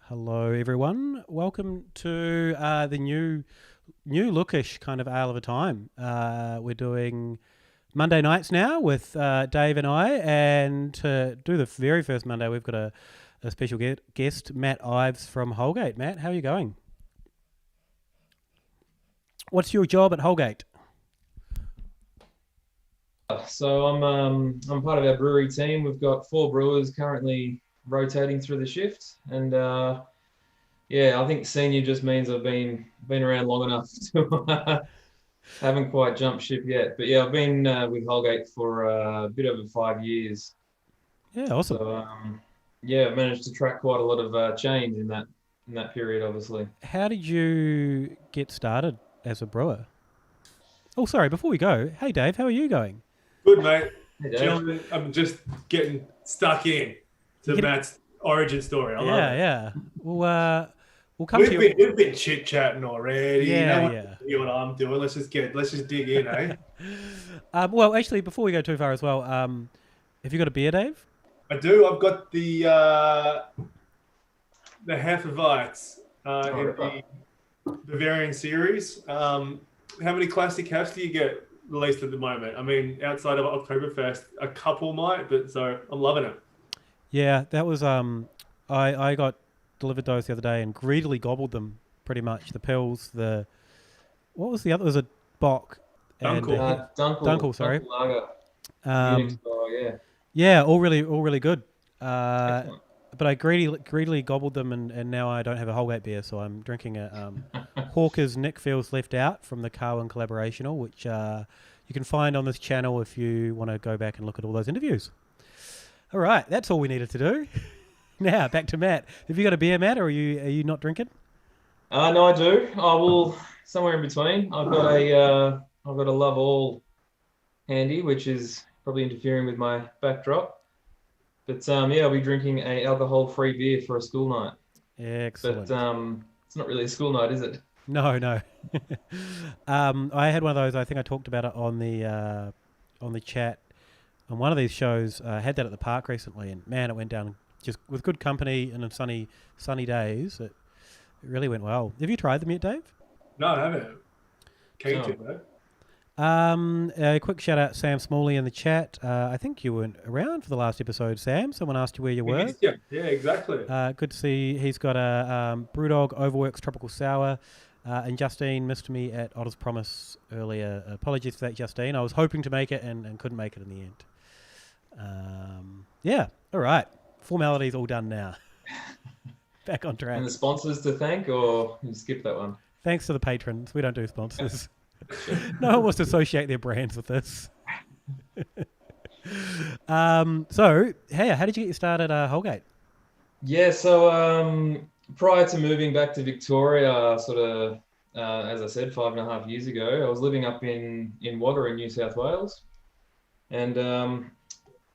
Hello, everyone. Welcome to the new lookish kind of Ale of a Time. We're doing Monday nights now with Dave and I, and to do the very first Monday, we've got a special guest, Matt Ives from Holgate. Matt, how are you going? What's your job at Holgate? So I'm part of our brewery team. We've got four brewers currently rotating through the shift, and yeah, I think senior just means I've been around long enough to haven't quite jumped ship yet. But yeah, I've been with Holgate for a bit over 5 years. Yeah, awesome. So yeah, I've managed to track quite a lot of change in that period, obviously. How did you get started as a brewer? Oh, sorry, before we go, hey Dave, how are you going? Good, mate. Hey Dave. Gentlemen, I'm just getting stuck in You to get Matt's origin story. I love Yeah, it. yeah. We'll come to you. We've been chit chatting already. Yeah, No one yeah. can hear what I'm doing. Let's just dig in, eh? Well, actually, before we go too far as well, have you got a beer, Dave? I do. I've got the Hefeweizen Oh, in Ripper. the Bavarian series. How many classic hefts do you get released at the moment? I mean, outside of Oktoberfest, a couple might, but so I'm loving it. Yeah, that was I got delivered those the other day and greedily gobbled them pretty much. The pills, the what was the other? It was a Bock and Dunkel. Dunkel, sorry. Dunkel Lager, Munich Um, style, yeah. yeah, all really good. Uh, Excellent. but I greedily gobbled them, and now I don't have a Holgate beer, so I'm drinking a Hawker's Nick Feels Left Out from the Carwin Collaborational, which you can find on this channel if you want to go back and look at all those interviews. All right, that's all we needed to do. Now back to Matt. Have you got a beer, Matt, or are you not drinking? No, I do. I will somewhere in between. I've got a Love All handy, which is probably interfering with my backdrop. But yeah, I'll be drinking a alcohol-free beer for a school night. But Excellent. it's not really a school night, is it? No, no. I had one of those. I think I talked about it on the chat on one of these shows. I had that at the park recently, and man, it went down just with good company and on sunny days. It really went well. Have you tried them yet, Dave? No, I haven't. Keen to, No. though. A quick shout out, Sam Smalley in the chat. I think you weren't around for the last episode, Sam. Someone asked you where you were. Yeah, exactly. Good to see. He's got a Brewdog Overworks Tropical Sour. And Justine missed me at Otter's Promise earlier. Apologies for that, Justine. I was hoping to make it and couldn't make it in the end. Yeah, all right. Formalities all done now. Back on track. And the sponsors to thank, or you skip that one? Thanks to the patrons. We don't do sponsors. No one wants to associate their brands with this. So, hey, how did you get started at Holgate? Yeah, so prior to moving back to Victoria, sort of, as I said, 5.5 years ago, I was living up in Wagga in New South Wales, and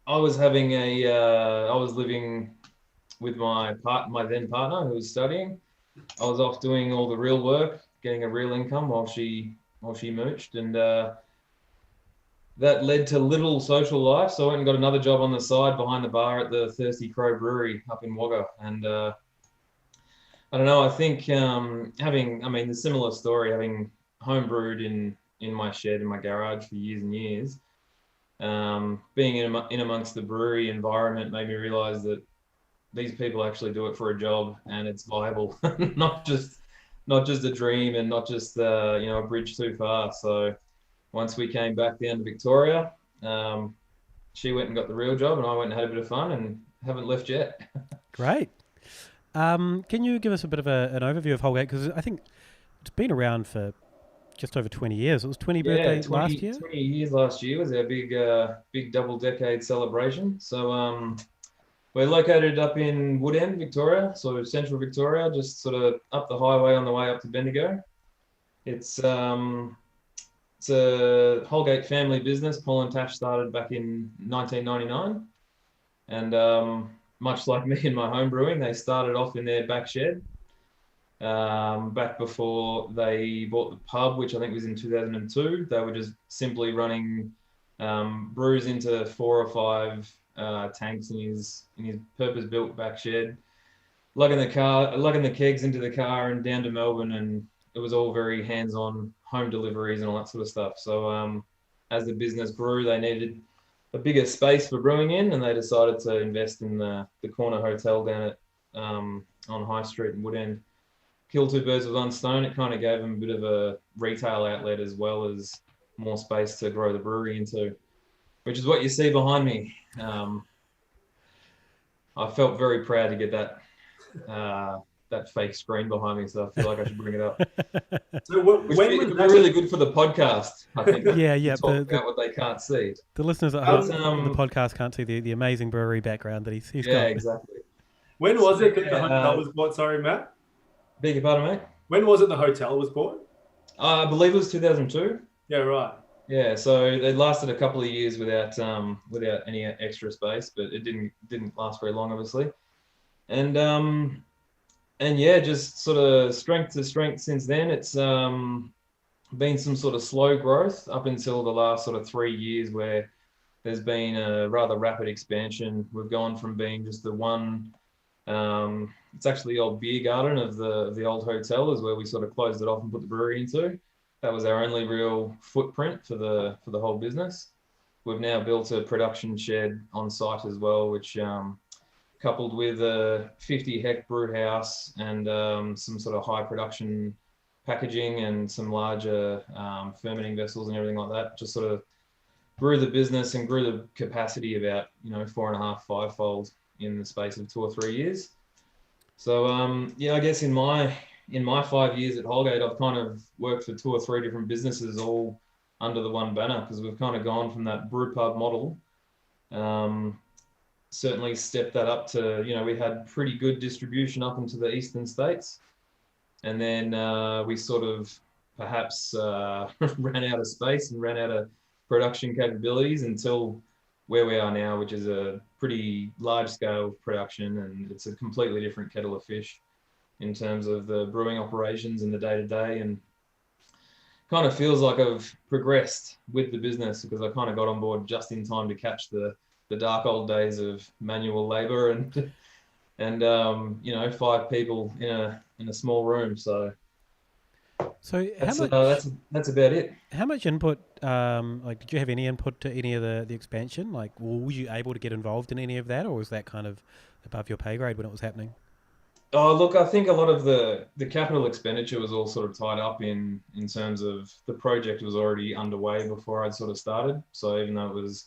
I was living with my then partner who was studying. I was off doing all the real work, getting a real income while she mooched, and that led to little social life. So I went and got another job on the side behind the bar at the Thirsty Crow Brewery up in Wagga, and I don't know. I think the similar story, having home brewed in my shed in my garage for years and years, being in amongst the brewery environment made me realise that these people actually do it for a job and it's viable, not just a dream and not just a bridge too far. So once we came back down to Victoria, she went and got the real job, and I went and had a bit of fun, and haven't left yet. Great. Can you give us a bit of an overview of Holgate? Because I think it's been around for just over 20 years. It was 20 Yeah, birthday last year. 20 years last year was our big double decade celebration. So we're located up in Woodend, Victoria, so central Victoria, just sort of up the highway on the way up to Bendigo. It's a Holgate family business. Paul and Tash started back in 1999, and much like me in my home brewing, they started off in their back shed back before they bought the pub, which I think was in 2002. They were just simply running brews into 4 or 5 tanks in his purpose-built back shed. lugging the kegs into the car and down to Melbourne, and it was all very hands-on home deliveries and all that sort of stuff. So as the business grew, they needed a bigger space for brewing in, and they decided to invest in the corner hotel down at on High Street in Woodend. Kill two birds with one stone. It kind of gave them a bit of a retail outlet as well as more space to grow the brewery into, which is what you see behind me. I felt very proud to get that fake screen behind me, so I feel like I should bring it up. So Which when would was be that? really good for the podcast, I think. Yeah, to talk The, about what they can't see. the listeners at home, Um, the podcast can't see the amazing brewery background that he's Yeah, got. exactly. When was it that the Yeah, hotel was bought? Sorry, Matt. Beg your pardon, mate? When was it the hotel was bought? I believe it was 2002. Yeah, right. Yeah, so it lasted a couple of years without any extra space, but it didn't last very long, obviously. And yeah, just sort of strength to strength since then. It's been some sort of slow growth up until the last sort of 3 years, where there's been a rather rapid expansion. We've gone from being just the one. It's actually the old beer garden of the old hotel is where we sort of closed it off and put the brewery into. That was our only real footprint for the whole business. We've now built a production shed on site as well, which coupled with a 50-hectare brew house and some sort of high production packaging and some larger fermenting vessels and everything like that, just sort of grew the business and grew the capacity about 4.5, 5-fold in the space of 2 or 3 years. So yeah, I guess in my 5 years at Holgate, I've kind of worked for 2 or 3 different businesses all under the one banner, because we've kind of gone from that brew pub model. Certainly stepped that up to, we had pretty good distribution up into the eastern states. And then we sort of perhaps ran out of space and ran out of production capabilities until where we are now, which is a pretty large scale production, and it's a completely different kettle of fish in terms of the brewing operations and the day-to-day, and kind of feels like I've progressed with the business, because I kind of got on board just in time to catch the dark old days of manual labor and 5 people in a small room. So that's about it. How much input, did you have any input to any of the expansion? Like, were you able to get involved in any of that, or was that kind of above your pay grade when it was happening? Oh, look, I think a lot of the capital expenditure was all sort of tied up in terms of the project was already underway before I'd sort of started. So even though it was,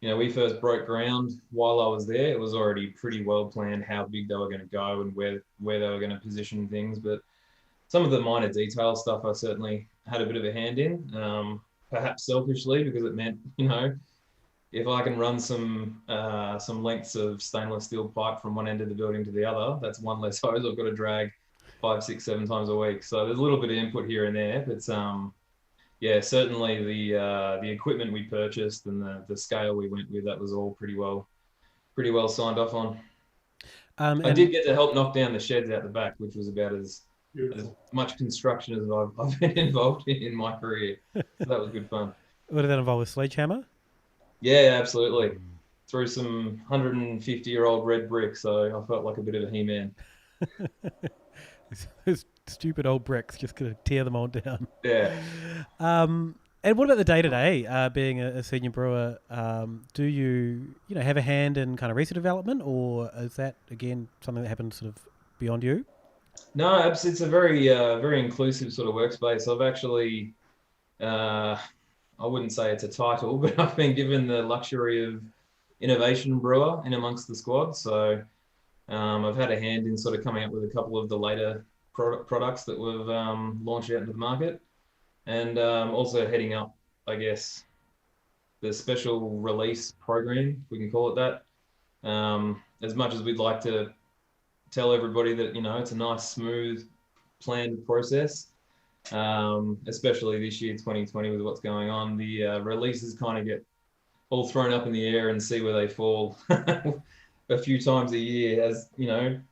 we first broke ground while I was there, it was already pretty well planned how big they were going to go and where they were going to position things. But some of the minor detail stuff I certainly had a bit of a hand in, perhaps selfishly, because it meant, if I can run some lengths of stainless steel pipe from one end of the building to the other, that's one less hose I've got to drag 5, 6, 7 times a week. So there's a little bit of input here and there, but yeah, certainly the equipment we purchased and the scale we went with, that was all pretty well signed off on. I did get to help knock down the sheds out the back, which was about as much construction as I've been involved in my career. So that was good fun. What did that involve, a sledgehammer? Yeah, absolutely. Through some 150-year-old red brick, so I felt like a bit of a He-Man. Those stupid old bricks, just gonna tear them all down. Yeah. And what about the day-to-day, being a senior brewer? Do you have a hand in kind of recipe development, or is that, again, something that happens sort of beyond you? No, it's a very, very inclusive sort of workspace. I've actually, I wouldn't say it's a title, but I've been given the luxury of innovation brewer in amongst the squad. So I've had a hand in sort of coming up with a couple of the later products that we've launched out into the market, and also heading up, I guess, the special release program, if we can call it that. As much as we'd like to tell everybody that, it's a nice, smooth, planned process, especially this year, 2020, with what's going on, the releases kind of get all thrown up in the air and see where they fall a few times a year as,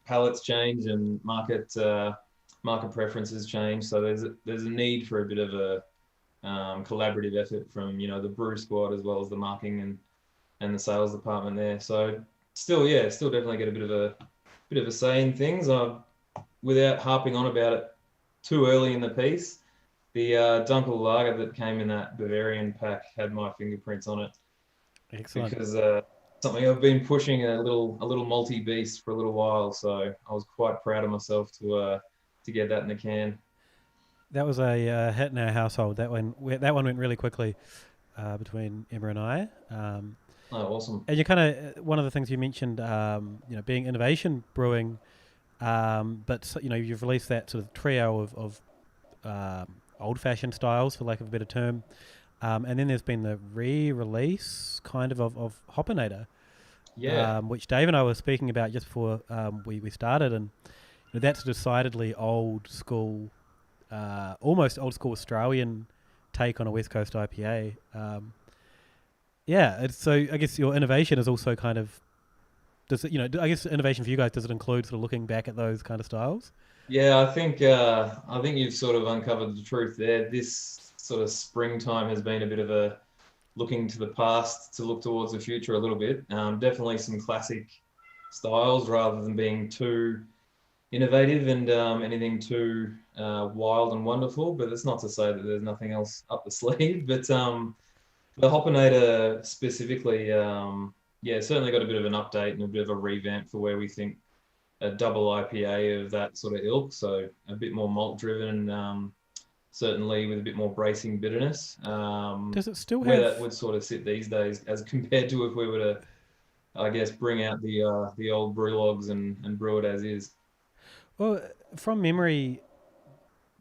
palettes change and market preferences change. So there's a need for a bit of a collaborative effort from, the brew squad as well as the marketing and the sales department there. So still definitely get a bit bit of a say in things. Without harping on about it too early in the piece, the Dunkel Lager that came in that Bavarian pack had my fingerprints on it. Excellent. Because something I've been pushing a little malty beast for a little while, so I was quite proud of myself to get that in the can. That was a hit in our household. That one went really quickly between Emma and I. Awesome. And you kind of one of the things you mentioned, being innovation brewing, but you've released that sort of trio of old-fashioned styles, for lack of a better term, and then there's been the re-release kind of Hoppinator, which Dave and I were speaking about just before we started, and that's a decidedly old school, almost old school Australian take on a West Coast IPA. So I guess your innovation is also kind of, I guess innovation for you guys, does it include sort of looking back at those kind of styles? Yeah, I think you've sort of uncovered the truth there. This sort of springtime has been a bit of a looking to the past to look towards the future a little bit. Definitely some classic styles rather than being too innovative and anything too wild and wonderful. But it's not to say that there's nothing else up the sleeve. But the Hoppinator specifically, certainly got a bit of an update and a bit of a revamp for where we think a double IPA of that sort of ilk, so a bit more malt driven, certainly with a bit more bracing bitterness. Does it still where have... that would sort of sit these days as compared to if we were to, I guess, bring out the old brew logs and brew it as is? Well, from memory,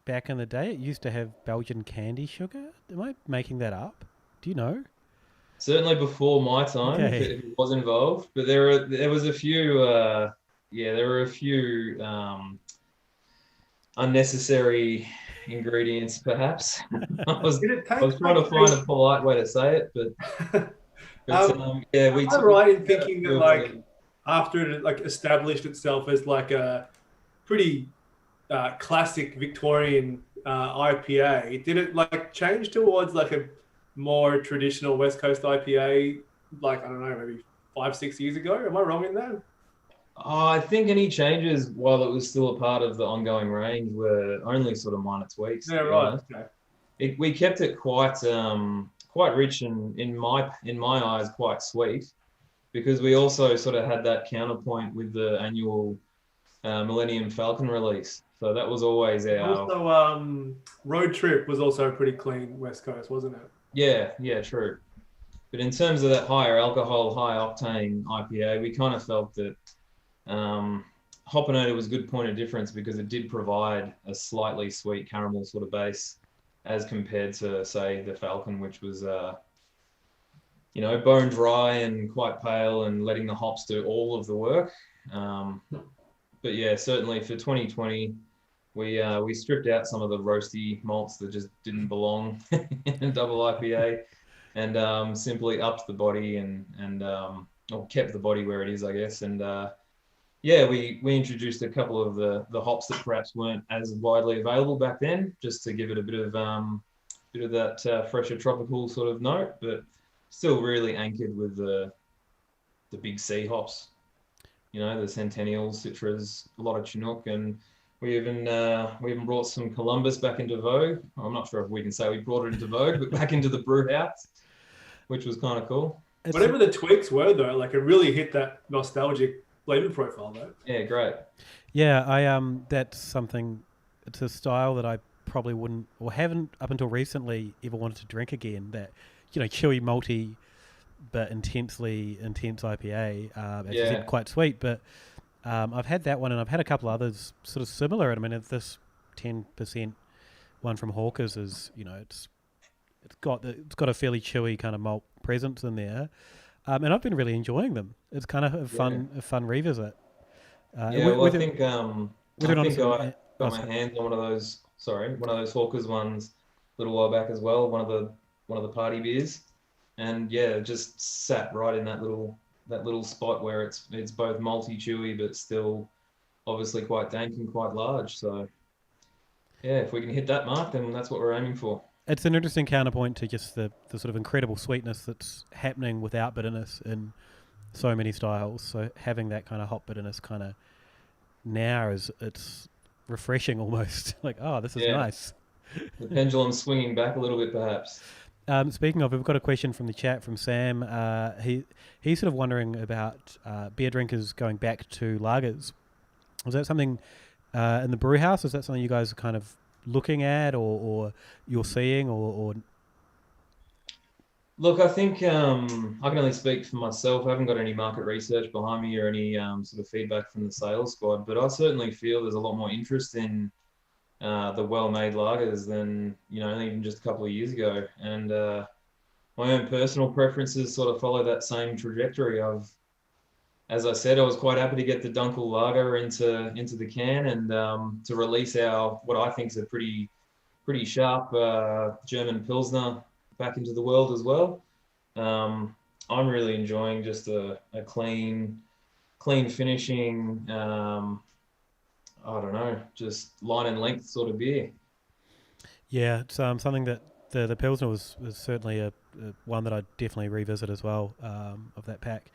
back in the day, it used to have Belgian candy sugar. Am I making that up? Do you know? Certainly before my time, Okay. if it was involved, but there was a few, there were a few unnecessary ingredients, perhaps. I was trying to find a polite way to say it, but am I right in thinking that like after it like established itself as like a pretty classic Victorian IPA, did it like change towards like a more traditional West Coast IPA, like, I don't know, maybe 5-6 years ago? Am I wrong in that? I think any changes while it was still a part of the ongoing range were only sort of minor tweaks. Yeah, right. Okay. We kept it quite rich and in my eyes quite sweet, because we also sort of had that counterpoint with the annual Millennium Falcon release. So that was always our... Also, Road Trip was also a pretty clean West Coast, wasn't it? Yeah, true. But in terms of that higher alcohol, high octane IPA, we kind of felt that Hoppinator was a good point of difference because it did provide a slightly sweet caramel sort of base as compared to, say, the Falcon, which was, bone dry and quite pale and letting the hops do all of the work. But yeah, certainly for 2020, we stripped out some of the roasty malts that just didn't belong in a double IPA, and simply upped the body or kept the body where it is, I guess. And we introduced a couple of the hops that perhaps weren't as widely available back then, just to give it a bit of that fresher tropical sort of note, but still really anchored with the big C hops. The Centennials, Citras, a lot of Chinook, and we even brought some Columbus back into vogue. I'm not sure if we can say we brought it into vogue, but back into the brew house, which was kind of cool. Whatever the tweaks were, though, like it really hit that nostalgic flavor profile, though. Yeah, great. Yeah, that's something. It's a style that I probably wouldn't or haven't up until recently ever wanted to drink again. That chewy, malty, but intense IPA. As you said, quite sweet, but. I've had that one, and I've had a couple others sort of similar. And I mean, this 10% one from Hawkers is, it's got a fairly chewy kind of malt presence in there, and I've been really enjoying them. It's kind of a fun revisit. I think I got my hands on one of those Hawkers ones a little while back as well. One of the party beers, and it just sat right in that little spot where it's both malty, chewy, but still obviously quite dank and quite large. So if we can hit that mark, then that's what we're aiming for. It's an interesting counterpoint to just the sort of incredible sweetness that's happening without bitterness in so many styles. So having that kind of hop bitterness kind of now is it's refreshing almost. Like, oh, this is Yeah, nice. the pendulum swinging back a little bit, perhaps. Speaking of, we've got a question from the chat from Sam. He's sort of wondering about beer drinkers going back to lagers. Was that something in the brew house? Is that something you guys are kind of looking at, or you're seeing, or Look, I think I can only speak for myself. I haven't got any market research behind me or any sort of feedback from the sales squad, but I certainly feel there's a lot more interest in the well-made lagers than even just a couple of years ago. And my own personal preferences sort of follow that same trajectory. As I said, I was quite happy to get the Dunkel lager into the can and to release our what I think is a pretty sharp German Pilsner back into the world as well. I'm really enjoying just a clean finishing. I don't know, just line and length sort of beer. yeah, it's something that the Pilsner was certainly a one that I'd definitely revisit as well of that pack.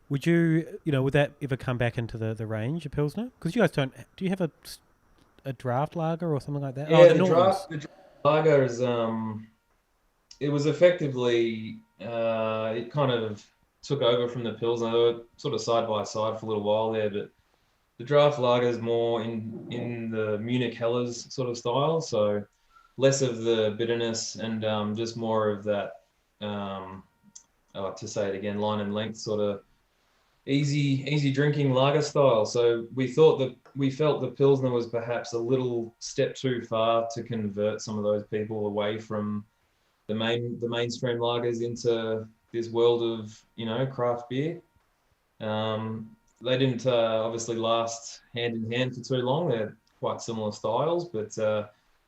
Would would that ever come back into the range, a Pilsner? Because you guys don't, do you have a draft lager or something like that? Yeah, Oh, the the Norms. draft lager is it was effectively it kind of took over from the Pilsner. They were sort of side by side for a little while there, but the draft lager is more in the Munich Helles sort of style, so less of the bitterness and just more of that. To say it again, line and length sort of easy drinking lager style. So we felt the Pilsner was perhaps a little step too far to convert some of those people away from the mainstream lagers into this world of craft beer. They didn't obviously last hand in hand for too long. They're quite similar styles, but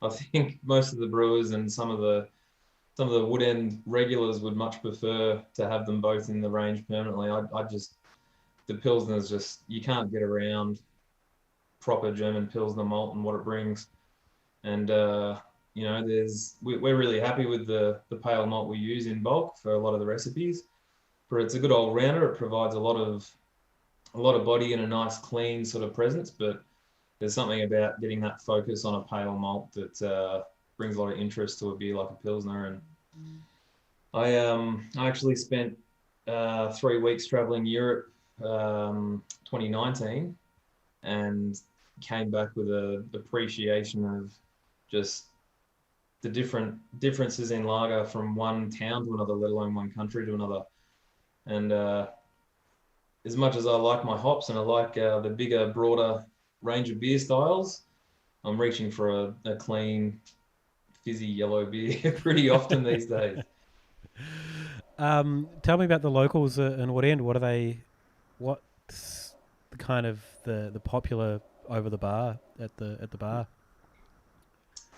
I think most of the brewers and some of the wood end regulars would much prefer to have them both in the range permanently. The Pilsner's just, you can't get around proper German Pilsner malt and what it brings. And we're really happy with the pale malt we use in bulk for a lot of the recipes. But it's a good all rounder. It provides a lot of body and a nice clean sort of presence. But there's something about getting that focus on a pale malt that brings a lot of interest to a beer like a Pilsner. And I actually spent 3 weeks traveling Europe 2019 and came back with a appreciation of just the differences in lager from one town to another, let alone one country to another. And as much as I like my hops and I like the bigger, broader range of beer styles, I'm reaching for a clean, fizzy yellow beer pretty often these days. Tell me about the locals in Wood End. What are they? What's the kind of the popular over the bar at the bar?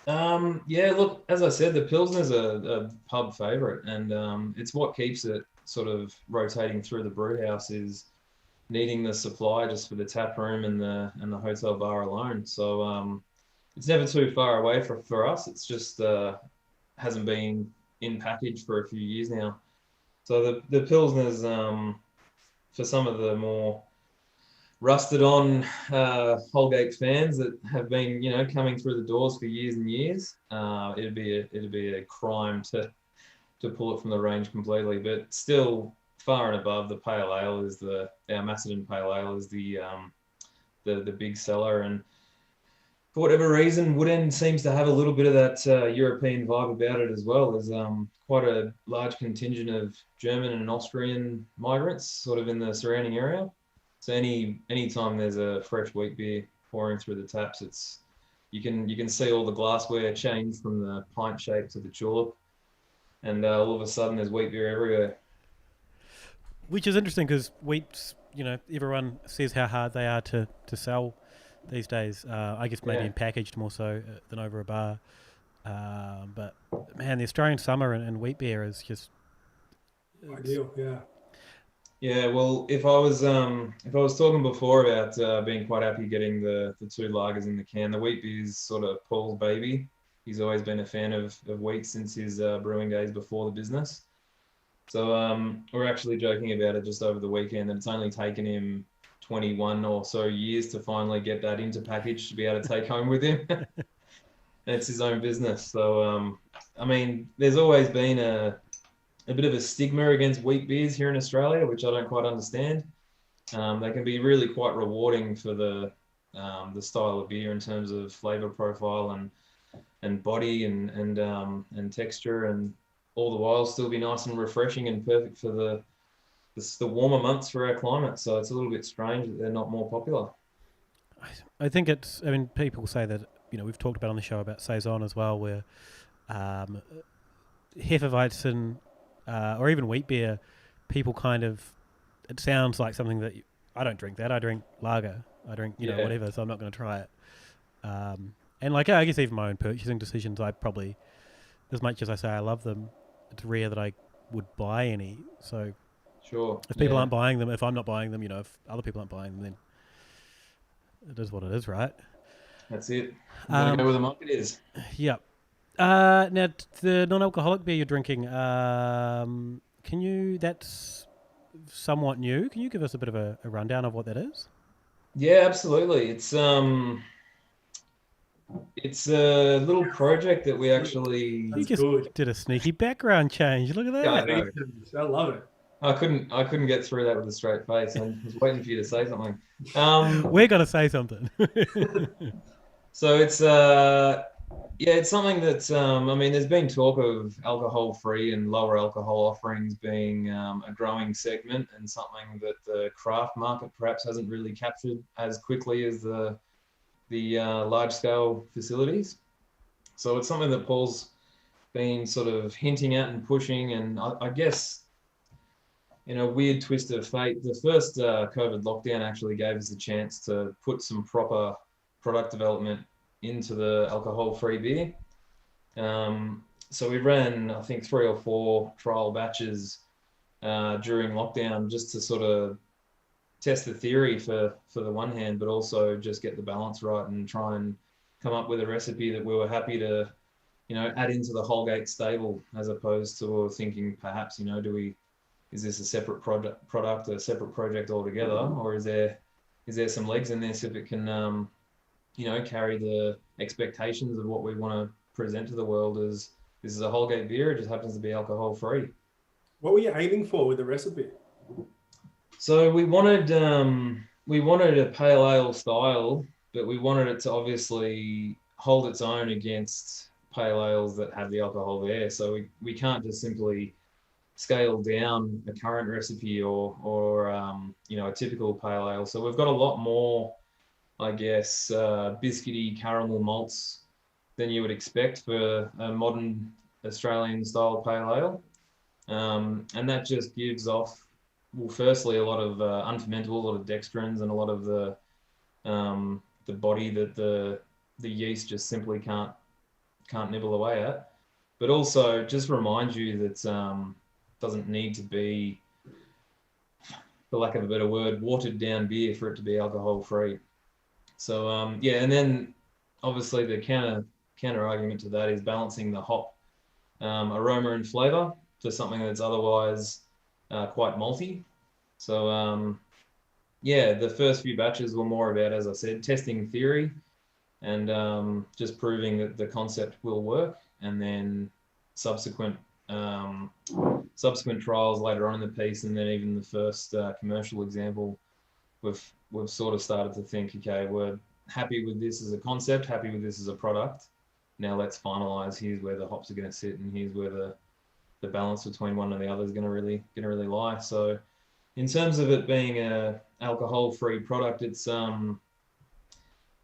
Yeah, look, as I said, the Pilsner's a pub favourite, and it's what keeps it sort of rotating through the brew house is needing the supply just for the tap room and the hotel bar alone. So it's never too far away for us. It's just hasn't been in package for a few years now. So the Pilsner's for some of the more rusted on Holgate fans that have been coming through the doors for years and years, it'd be a crime to pull it from the range completely. But still, far and above, the pale ale is our Macedon pale ale is the big seller. And for whatever reason, Wood End seems to have a little bit of that European vibe about it as well. There's quite a large contingent of German and Austrian migrants sort of in the surrounding area. So any time there's a fresh wheat beer pouring through the taps, you can see all the glassware change from the pint shape to the julep, and all of a sudden there's wheat beer everywhere. Which is interesting because wheats, everyone says how hard they are to sell these days. I guess maybe in packaged more so than over a bar. But man, the Australian summer and wheat beer is just ideal. Yeah. Yeah, well, if I was talking before about being quite happy getting the 2 lagers in the can, the wheat beer is sort of Paul's baby. He's always been a fan of wheat since his brewing days before the business. So we're actually joking about it just over the weekend that it's only taken him 21 or so years to finally get that into package to be able to take home with him. And it's his own business. So, I mean, there's always been a bit of a stigma against wheat beers here in Australia, which I don't quite understand. They can be really quite rewarding for the style of beer in terms of flavor profile and body and texture, and all the while still be nice and refreshing and perfect for the warmer months for our climate. So it's a little bit strange that they're not more popular. I think it's. I mean, people say that we've talked about on the show about saison as well, where Hefeweizen or even wheat beer, people kind of. It sounds like something that I don't drink. That I drink lager. I drink whatever. So I'm not going to try it. And like I guess even my own purchasing decisions, I probably, as much as I say I love them, it's rare that I would buy any. So sure, if people aren't buying them, if I'm not buying them, if other people aren't buying them, then it is what it is, right? That's it. You gotta go where the market is. Yeah. Now the non-alcoholic beer you're drinking, that's somewhat new. Can you give us a bit of a rundown of what that is? Yeah, absolutely. It's a little project that we actually. You just did a sneaky background change. Look at that. Yeah, I love it. I couldn't get through that with a straight face. I was waiting for you to say something. We're gonna say something. So it's it's something that I mean, there's been talk of alcohol-free and lower alcohol offerings being a growing segment, and something that the craft market perhaps hasn't really captured as quickly as the large-scale facilities. So it's something that Paul's been sort of hinting at and pushing, and I guess in a weird twist of fate, the first COVID lockdown actually gave us a chance to put some proper product development into the alcohol-free beer. So we ran, I think, 3 or 4 trial batches during lockdown, just to sort of test the theory for the one hand, but also just get the balance right and try and come up with a recipe that we were happy to, add into the Holgate stable, as opposed to thinking perhaps, is this a separate product, a separate project altogether, or is there some legs in this if it can, carry the expectations of what we want to present to the world as this is a Holgate beer, it just happens to be alcohol free. What were you aiming for with the recipe? So we wanted a pale ale style, but we wanted it to obviously hold its own against pale ales that have the alcohol there. So we can't just simply scale down a current recipe or a typical pale ale. So we've got a lot more, I guess, biscuity caramel malts than you would expect for a modern Australian style pale ale. And that just gives off, well, firstly, a lot of unfermentable, a lot of dextrins, and a lot of the body that the yeast just simply can't nibble away at. But also just reminds you that doesn't need to be, for lack of a better word, watered down beer for it to be alcohol free. So and then obviously the counter argument to that is balancing the hop aroma and flavor to something that's otherwise quite malty. So the first few batches were more about, as I said, testing theory and just proving that the concept will work, and then subsequent trials later on in the piece, and then even the first commercial example, we've sort of started to think, okay, we're happy with this as a concept, happy with this as a product. Now let's finalize. Here's where the hops are going to sit, and here's where the balance between one and the other is going to really lie. So, in terms of it being a alcohol-free product, it's still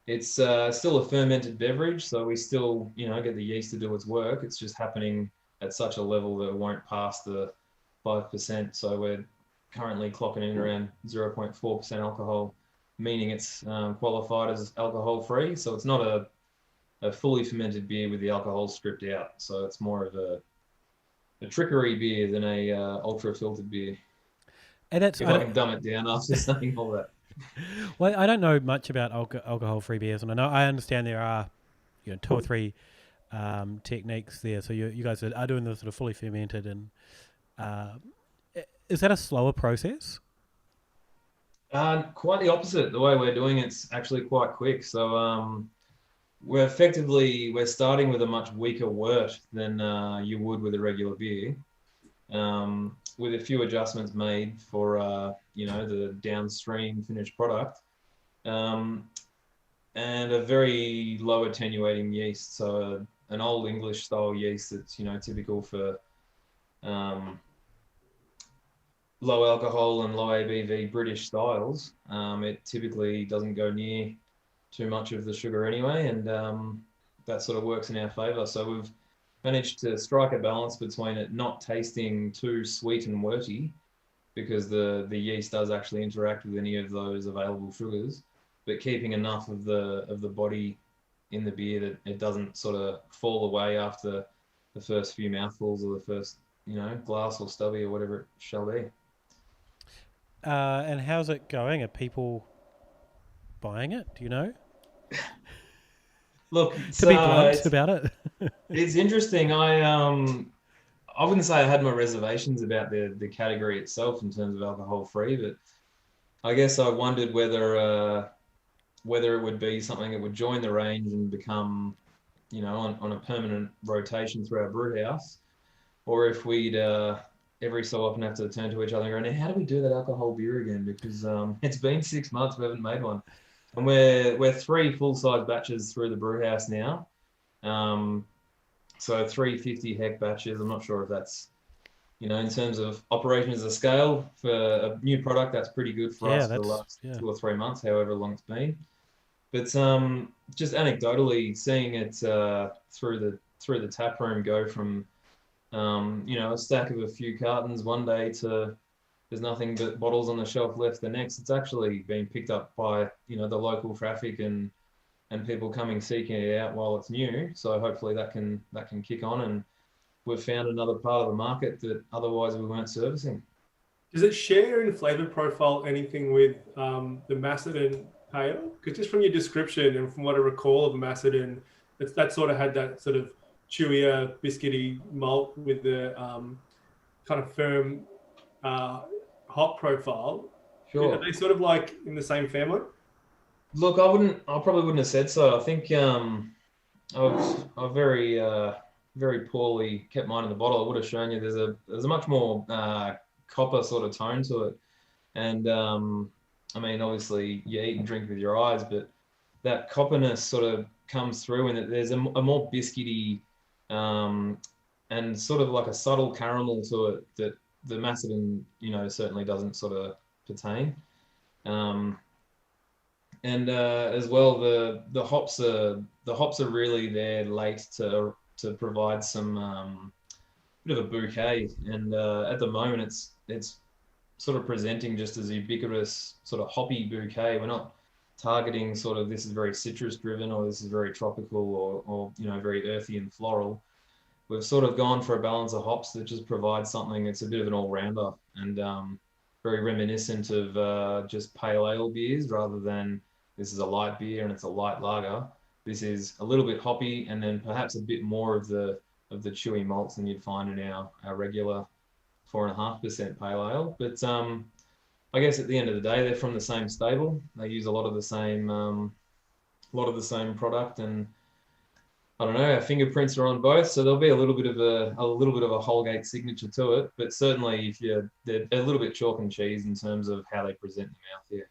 a fermented beverage, so we still get the yeast to do its work. It's just happening at such a level that it won't pass the 5%. So we're currently clocking in around 0.4% alcohol, meaning it's qualified as alcohol-free. So it's not a fully fermented beer with the alcohol stripped out. So it's more of a trickery beer than a ultra filtered beer. And that's, if I can dumb it down after saying all that. Well, I don't know much about alcohol-free beers, and I understand there are 2 or 3 techniques there. So you guys are doing the sort of fully fermented, and is that a slower process? Quite the opposite. The way we're doing it's actually quite quick. So we're starting with a much weaker wort than you would with a regular beer, with a few adjustments made for the downstream finished product, um, and a very low attenuating yeast. So an old English style yeast that's typical for um, low alcohol and low ABV British styles. It typically doesn't go near too much of the sugar anyway, and that sort of works in our favour. So we've managed to strike a balance between it not tasting too sweet and worty, because the yeast does actually interact with any of those available sugars, but keeping enough of the body in the beer that it doesn't sort of fall away after the first few mouthfuls or the first glass or stubby or whatever it shall be. And how's it going? Are people buying it? Do you know? Look, To be blunt about it. it's interesting. I wouldn't say I had my reservations about the category itself in terms of alcohol free, but I guess I wondered whether it would be something that would join the range and become on a permanent rotation through our brew house, or if we'd every so often have to turn to each other and go, now, how do we do that alcohol beer again? Because it's been 6 months, we haven't made one. And we're 3 full-size batches through the brew house now. So 350 hect batches. I'm not sure if that's, in terms of operation as a scale for a new product, that's pretty good for us for the last 2 or 3 months, however long it's been. But just anecdotally seeing it through the tap room go from a stack of a few cartons one day to there's nothing but bottles on the shelf left the next. It's actually been picked up by the local traffic and people coming seeking it out while it's new. So hopefully that can kick on, and we've found another part of the market that otherwise we weren't servicing. Does it share in flavor profile anything with the Macedon Pale? Because just from your description and from what I recall of Macedon, that sort of had that sort of chewier, biscuity malt with the kind of firm hop profile. Sure. Are they sort of like in the same family? Look, I probably wouldn't have said so. I think I've very poorly kept mine in the bottle. I would have shown you there's a much more copper sort of tone to it, and I mean, obviously you eat and drink with your eyes, but that copperness sort of comes through, and there's a more biscuity and sort of like a subtle caramel to it that the Macedon certainly doesn't sort of pertain. And as well, the hops are really there late to provide some bit of a bouquet, and at the moment it's sort of presenting just as a ubiquitous sort of hoppy bouquet. We're not targeting sort of this is very citrus driven or this is very tropical or very earthy and floral. We've sort of gone for a balance of hops that just provides something that's a bit of an all-rounder and very reminiscent of just pale ale beers rather than this is a light beer and it's a light lager. This is a little bit hoppy and then perhaps a bit more of the chewy malts than you'd find in our regular 4.5% pale ale. But I guess at the end of the day, they're from the same stable. They use a lot of the same product, and I don't know, our fingerprints are on both, so there'll be a little bit of a Holgate signature to it. But certainly, they're a little bit chalk and cheese in terms of how they present in your mouth here.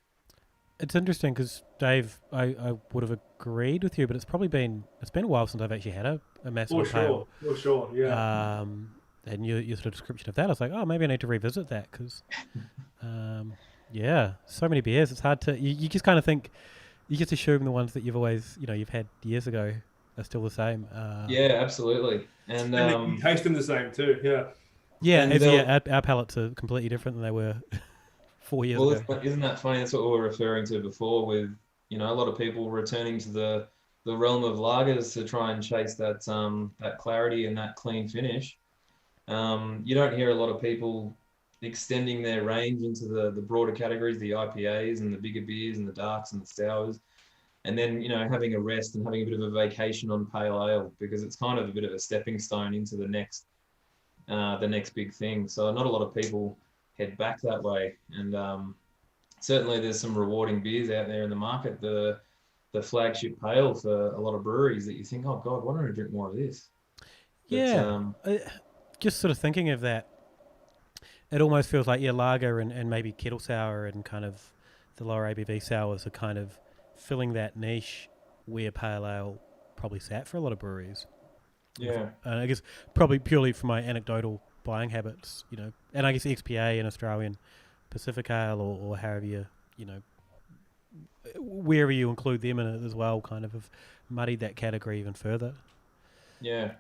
It's interesting because Dave, I would have agreed with you, but it's been a while since I've actually had a Macedon Pale. For sure, yeah. And your sort of description of that, I was like, oh, maybe I need to revisit that because, yeah, so many beers. It's hard to you just kind of think you just assume the ones that you've always you've had years ago are still the same. Yeah, absolutely, and you taste them the same too. Yeah. Yeah, our palates are completely different than they were 4 years ago. Well, isn't that funny? That's what we were referring to before with, a lot of people returning to the realm of lagers to try and chase that clarity and that clean finish. You don't hear a lot of people extending their range into the broader categories, the IPAs and the bigger beers and the darks and the sours, and then, having a rest and having a bit of a vacation on pale ale, because it's kind of a bit of a stepping stone into the next big thing. So not a lot of people head back that way. And certainly there's some rewarding beers out there in the market. The flagship pale for a lot of breweries that you think, oh God, why don't I drink more of this? Yeah, But, just sort of thinking of that, it almost feels like lager and maybe kettle sour and kind of the lower ABV sours are kind of filling that niche where pale ale probably sat for a lot of breweries. yeah. And I guess probably purely from my anecdotal buying habits, and I guess XPA and Australian Pacific Ale or however wherever you include them in it as well, kind of have muddied that category even further. Yeah.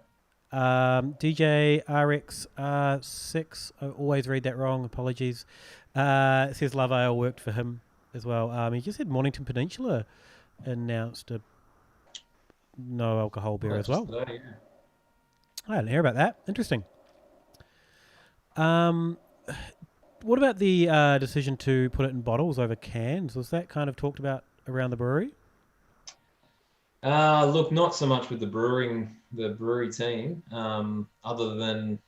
DJ RX6, I always read that wrong, apologies. Says Love Ale worked for him as well. He just said Mornington Peninsula announced a no alcohol beer as well. Today, yeah. I didn't hear about that. Interesting. What about the decision to put it in bottles over cans? Was that kind of talked about around the brewery? Look, not so much with the brewery team, other than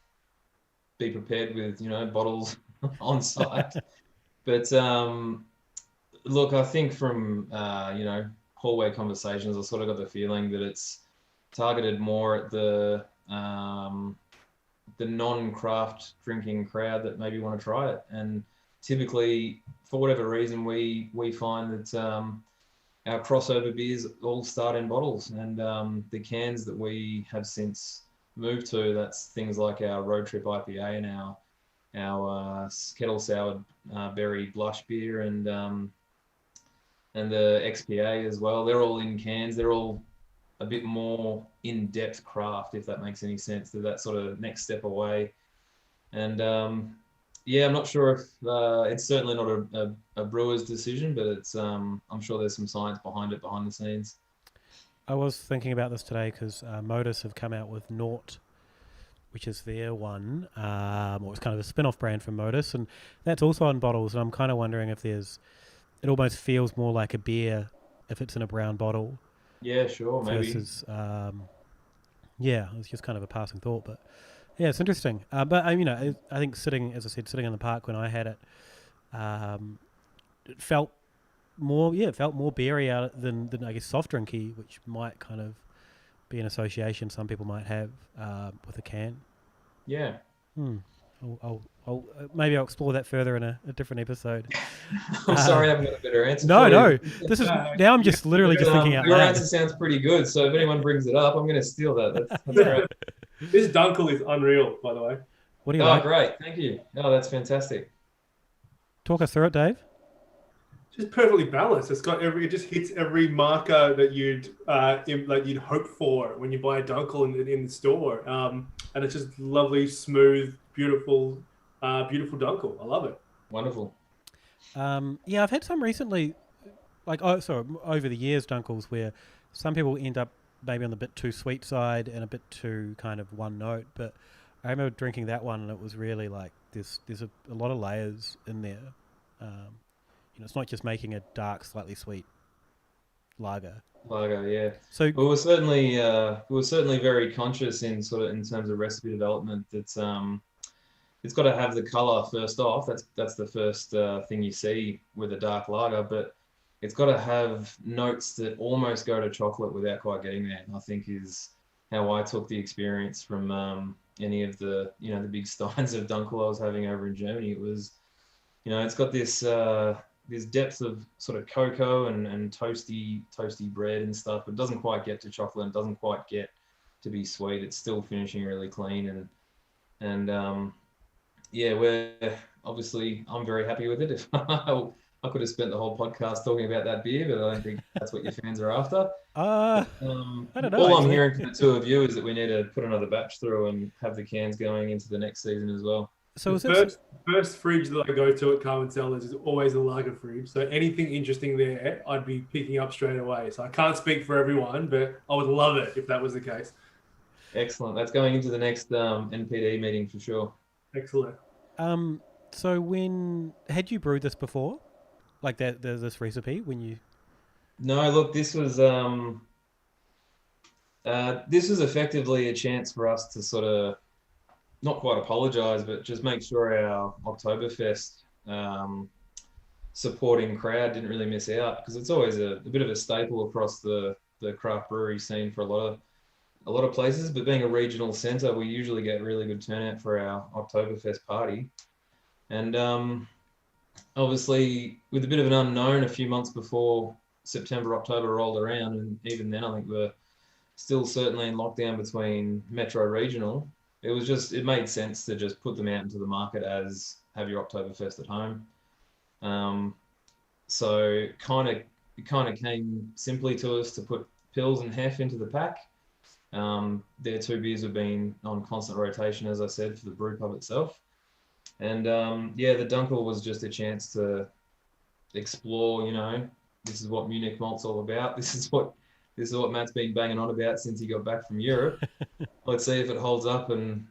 be prepared with, bottles on site. But look, I think from, hallway conversations, I sort of got the feeling that it's targeted more at the non-craft drinking crowd that maybe want to try it. And typically, for whatever reason, we find that our crossover beers all start in bottles, and the cans that we have since moved to, that's things like our Road Trip IPA and our kettle soured berry blush beer and the XPA as well. They're all in cans. They're all a bit more in-depth craft, if that makes any sense. They're that sort of next step away. And I'm not sure if it's certainly not a brewer's decision, but it's I'm sure there's some science behind it, behind the scenes. I was thinking about this today because Modus have come out with Naught, which is their one, or it's kind of a spin-off brand from Modus, and that's also on bottles. And I'm kind of wondering if it almost feels more like a beer if it's in a brown bottle. Yeah, sure, maybe. Versus, it was just kind of a passing thought, but yeah, it's interesting. But I think sitting in the park when I had it, it felt more beery out than I guess soft drinky, which might kind of be an association some people might have with a can. Yeah. I'll maybe I'll explore that further in a different episode. I'm sorry I haven't got a better answer. No. This is now I'm just literally just thinking out loud. Your answer sounds pretty good, so if anyone brings it up, I'm going to steal that. That's great. This Dunkel is unreal, by the way. What do you like? Great. Thank you. Oh, that's fantastic. Talk us through it, Dave. Just perfectly balanced. It just hits every marker that you'd hope for when you buy a Dunkel in the store. And it's just lovely, smooth, beautiful Dunkel. I love it. Wonderful. I've had some recently, over the years, Dunkels, where some people end up maybe on the bit too sweet side and a bit too kind of one note. But I remember drinking that one, and it was really like there's a lot of layers in there. It's not just making a dark, slightly sweet lager. Yeah. So we were certainly very conscious in terms of recipe development that it's got to have the color first off. That's the first thing you see with a dark lager, but it's got to have notes that almost go to chocolate without quite getting there. I think is how I took the experience from any of the the big steins of Dunkel I was having over in Germany. It was it's got this depth of sort of cocoa and toasty bread and stuff. It doesn't quite get to chocolate and doesn't quite get to be sweet. It's still finishing really clean and we're obviously I'm very happy with it. If I could have spent the whole podcast talking about that beer, but I don't think that's what your fans are after. I don't know. All I'm hearing from the two of you is that we need to put another batch through and have the cans going into the next season as well. So the first fridge that I go to at Carmen Cellars is always a lager fridge. So anything interesting there, I'd be picking up straight away. So I can't speak for everyone, but I would love it if that was the case. Excellent. That's going into the next NPD meeting for sure. Excellent. So had you brewed this before? Like this recipe when you? No, look, this was effectively a chance for us to sort of not quite apologise, but just make sure our Oktoberfest supporting crowd didn't really miss out, because it's always a bit of a staple across the craft brewery scene for a lot of places. But being a regional centre, we usually get really good turnout for our Oktoberfest party. And obviously, with a bit of an unknown a few months before September, October rolled around, and even then I think we're still certainly in lockdown between Metro Regional, it made sense to just put them out into the market as have your Oktoberfest at home. So it kind of came simply to us to put Pils and Hef into the pack. Their two beers have been on constant rotation, as I said, for the brew pub itself. And the Dunkel was just a chance to explore, this is what Munich Malt's all about. This is what Matt's been banging on about since he got back from Europe. Let's see if it holds up. And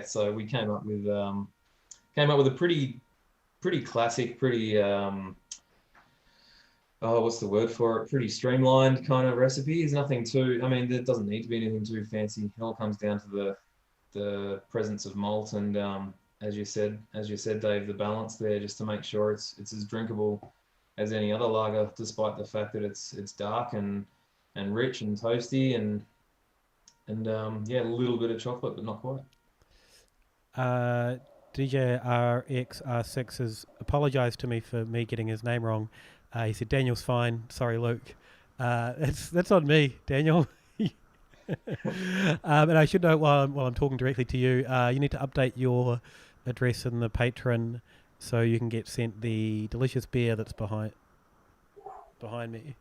so we came up with a pretty classic, pretty what's the word for it? Pretty streamlined kind of recipe. There's nothing too. I mean, there doesn't need to be anything too fancy. It all comes down to the presence of malt and as you said, Dave, the balance there, just to make sure it's as drinkable as any other lager, despite the fact that it's dark and rich and toasty and a little bit of chocolate, but not quite. DJ RXR6 has apologised to me for me getting his name wrong. He said Daniel's fine. Sorry, Luke. That's on me, Daniel. And I should note while I'm talking directly to you, you need to update your address in the Patreon so you can get sent the delicious beer that's behind me,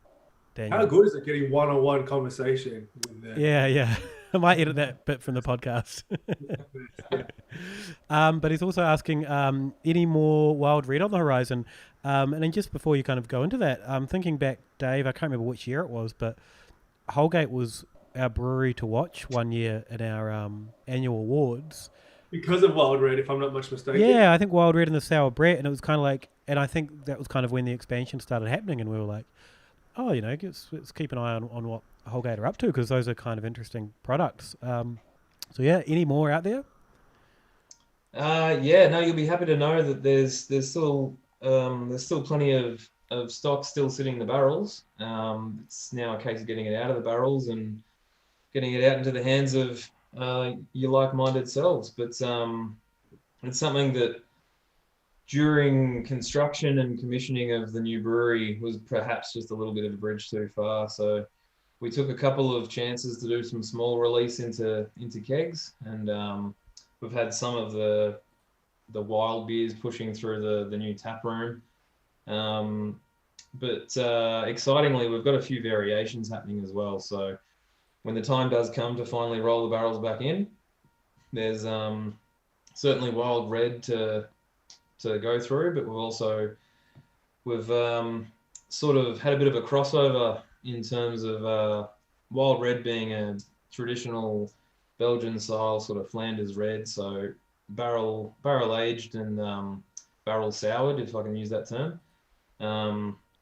Daniel. How good is it getting one-on-one conversation with that? Yeah. I might edit that bit from the podcast. But he's also asking any more Wild Red on the horizon. And then just before you kind of go into that, thinking back, Dave, I can't remember which year it was, but Holgate was our brewery to watch one year in our annual awards. Because of Wild Red, if I'm not much mistaken. Yeah, I think Wild Red and the Sour Brett, and it was kind of like, and I think that was kind of when the expansion started happening, and we were like, oh, let's keep an eye on what Holgate are up to, because those are kind of interesting products. So yeah, any more out there? You'll be happy to know that there's still plenty of stock still sitting in the barrels. It's now a case of getting it out of the barrels and getting it out into the hands of your like-minded selves. But it's something that during construction and commissioning of the new brewery was perhaps just a little bit of a bridge too far. So we took a couple of chances to do some small release into kegs, and we've had some of the wild beers pushing through the new tap room. But excitingly, we've got a few variations happening as well. So when the time does come to finally roll the barrels back in, there's certainly Wild Red to go through, but we've sort of had a bit of a crossover in terms of Wild Red being a traditional Belgian style sort of Flanders red, so barrel aged and barrel soured, if I can use that term.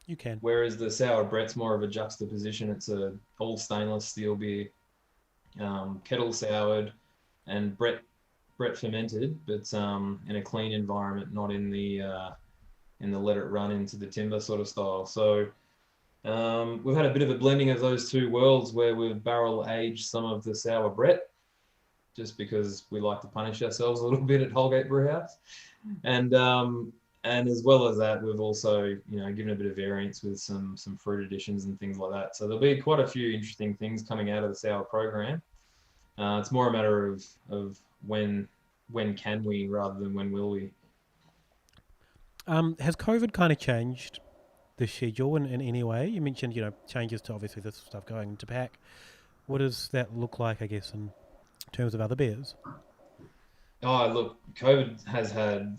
You can. Whereas the Sour Brett's more of a juxtaposition. It's a all stainless steel beer, kettle soured and Brett fermented, but in a clean environment, not in the let it run into the timber sort of style. So we've had a bit of a blending of those two worlds where we've barrel aged some of the Sour Brett, just because we like to punish ourselves a little bit at Holgate Brewhouse, and as well as that, we've also given a bit of variance with some fruit additions and things like that. So there'll be quite a few interesting things coming out of the sour program. It's more a matter of when can we rather than when will we. Has COVID kind of changed the schedule in any way? You mentioned changes to obviously this stuff going into pack. What does that look like, I guess, in terms of other beers? Oh, look, COVID has had,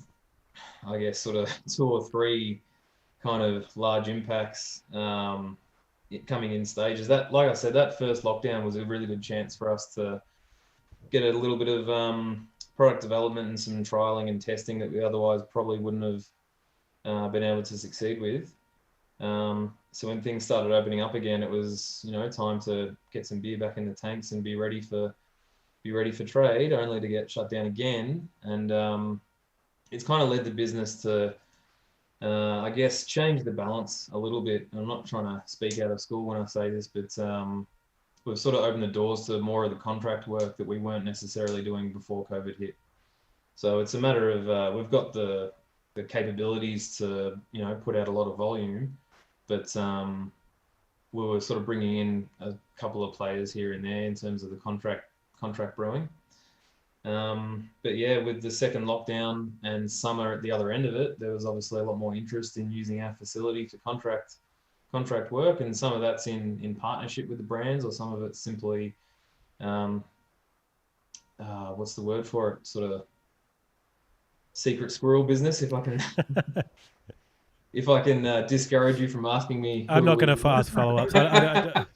I guess, sort of 2 or 3 kind of large impacts coming in stages. That, like I said, that first lockdown was a really good chance for us to get a little bit of product development and some trialing and testing that we otherwise probably wouldn't have been able to succeed with. So when things started opening up again, it was time to get some beer back in the tanks and be ready for trade, only to get shut down again. And it's kind of led the business to I guess, change the balance a little bit. I'm not trying to speak out of school when I say this, but we've sort of opened the doors to more of the contract work that we weren't necessarily doing before COVID hit. So it's a matter of we've got the capabilities to, you know, put out a lot of volume, but we were sort of bringing in a couple of players here and there in terms of the contract brewing. But yeah, with the second lockdown and summer at the other end of it, there was obviously a lot more interest in using our facility to contract work, and some of that's in partnership with the brands, or some of it's simply what's the word for it? Sort of secret squirrel business, if I can if I can discourage you from asking me. I'm not going to fast follow-ups. I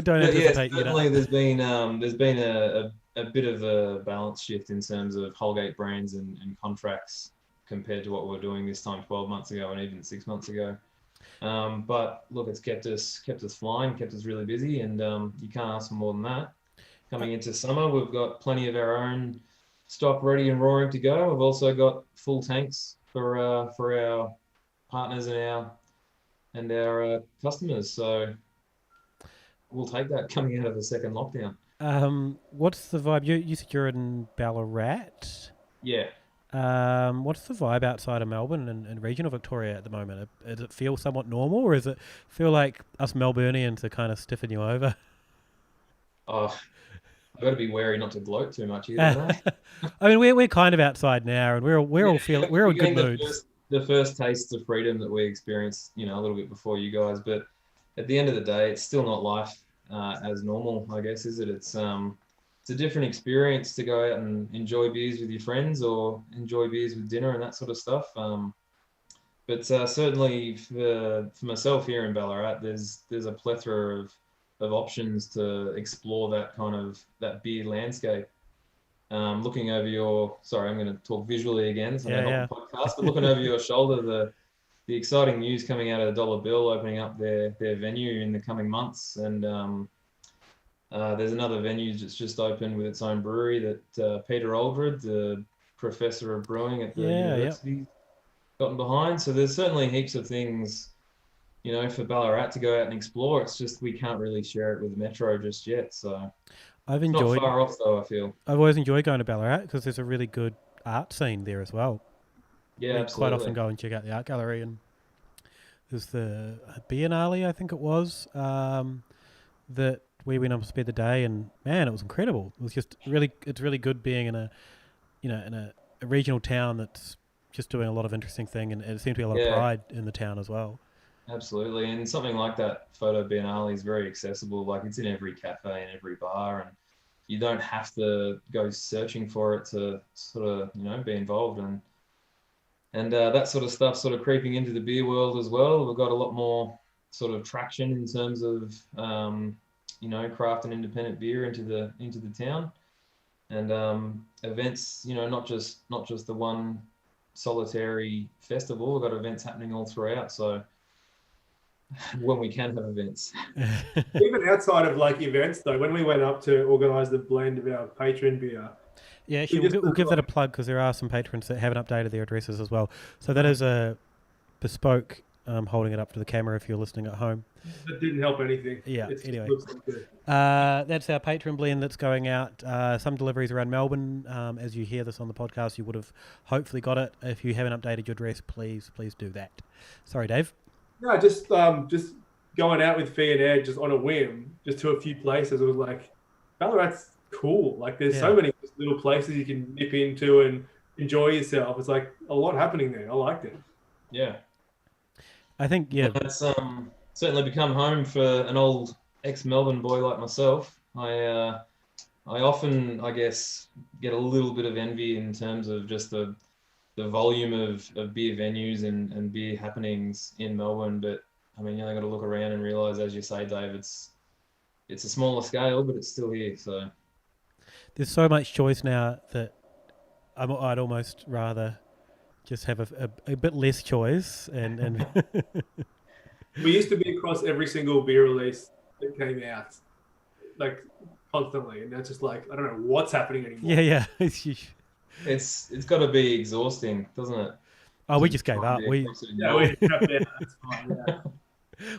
don't anticipate certainly there's been a bit of a balance shift in terms of Holgate brands and contracts compared to what we were doing this time 12 months ago and even 6 months ago. But look, it's kept us flying, kept us really busy, and you can't ask for more than that. Coming into summer, we've got plenty of our own stock ready and roaring to go. We've also got full tanks for our partners and our customers. So we'll take that coming out of the second lockdown. What's the vibe? You said you're in Ballarat. Yeah. What's the vibe outside of Melbourne and regional Victoria at the moment? Does it feel somewhat normal, or does it feel like us Melburnians are kind of stiffing you over? Oh, I've got to be wary not to gloat too much either, don't I? I mean, we're kind of outside now, and we're all in good moods. The first taste of freedom that we experienced, you know, a little bit before you guys, but at the end of the day, it's still not life as normal, I guess, is it? It's a different experience to go out and enjoy beers with your friends or enjoy beers with dinner and that sort of stuff. But certainly for myself here in Ballarat, there's a plethora of options to explore that beer landscape. Looking over sorry, I'm going to talk visually again, so not the podcast, but looking over your shoulder, the exciting news coming out of the Dollar Bill opening up their venue in the coming months, and there's another venue that's just opened with its own brewery that Peter Aldred, the professor of brewing at the university, gotten behind. So there's certainly heaps of things, you know, for Ballarat to go out and explore. It's just we can't really share it with the Metro just yet. So I've enjoyed. Not far off though, I feel. I've always enjoyed going to Ballarat because there's a really good art scene there as well. Yeah, absolutely. Quite often go and check out the art gallery, and there's the Biennale, I think it was, that we went up to spend the day, and man, it was incredible. It was just it's really good being in a regional town that's just doing a lot of interesting thing, and it seems to be a lot of pride in the town as well. Absolutely, and something like that photo biennale is very accessible. Like, it's in every cafe and every bar, and you don't have to go searching for it to sort of, you know, be involved. And that sort of stuff sort of creeping into the beer world as well. We've got a lot more sort of traction in terms of you know, craft and independent beer into the town, and events. You know, not just the one solitary festival. We've got events happening all throughout. So when we can have events. Even outside of like events though, when we went up to organise the blend of our patron beer. Yeah, actually, we'll give that a plug because there are some patrons that haven't updated their addresses as well. So that is a bespoke, holding it up to the camera if you're listening at home. That didn't help anything. Yeah, anyway. That's our patron blend that's going out. Some deliveries around Melbourne. As you hear this on the podcast, you would have hopefully got it. If you haven't updated your address, please do that. Sorry, Dave. No, just going out with Fee and Ed just on a whim, just to a few places. It was like, Ballarat's cool. Like, there's so many little places you can nip into and enjoy yourself. It's like a lot happening there. I liked it. Yeah. I think, That's certainly become home for an old ex-Melbourne boy like myself. I often, I guess, get a little bit of envy in terms of just the volume of beer venues and beer happenings in Melbourne. But I mean, you only got to look around and realise, as you say, Dave, it's a smaller scale, but it's still here. So there's so much choice now that I'd almost rather just have a bit less choice. And we used to be across every single beer release that came out, like, constantly, and that's just like, I don't know what's happening anymore. Yeah. It's got to be exhausting, doesn't it? Oh, we just gave up. We're we tapped out. That's fine. Yeah.